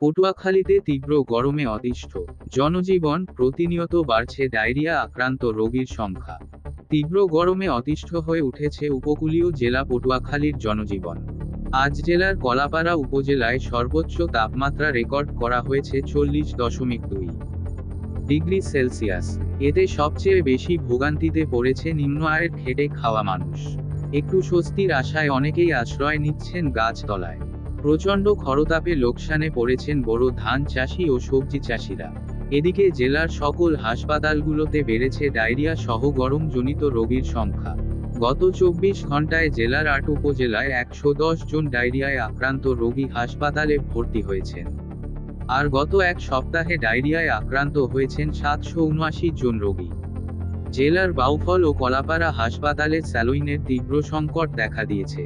পটুয়াখালীতে তীব্র গরমে অতিষ্ঠ জনজীবন, প্রতিনিয়ত বাড়ছে ডায়রিয়া আক্রান্ত রোগীর সংখ্যা। তীব্র গরমে অতিষ্ঠ হয়ে উঠেছে উপকূলীয় জেলা পটুয়াখালীর জনজীবন। আজ জেলার কলাপাড়া উপজেলায় সর্বোচ্চ তাপমাত্রা রেকর্ড করা হয়েছে 40.2 ডিগ্রি সেলসিয়াস। এতে সবচেয়ে বেশি ভোগান্তিতে পড়েছে নিম্ন আয়ের খেটে খাওয়া মানুষ। একটু স্বস্তির আশায় অনেকেই আশ্রয় নিচ্ছেন গাছতলায়। প্রচণ্ড খরতাপে লোকসানে পড়েছেন বড় ধান চাষি ও সবজি চাষিরা। এদিকে জেলার সকল হাসপাতালগুলোতে বেড়েছে ডায়রিয়া সহ গরমজনিত রোগীর সংখ্যা। গত 24 ঘন্টায় জেলার 8 উপজেলায় 110 জন ডায়রিয়ায় আক্রান্ত রোগী হাসপাতালে ভর্তি হয়েছেন। আর গত এক সপ্তাহে ডায়রিয়ায় আক্রান্ত হয়েছেন 779 জন রোগী। জেলার বাউফল ও কলাপাড়া হাসপাতালে স্যালাইনের তীব্র সংকট দেখা দিয়েছে।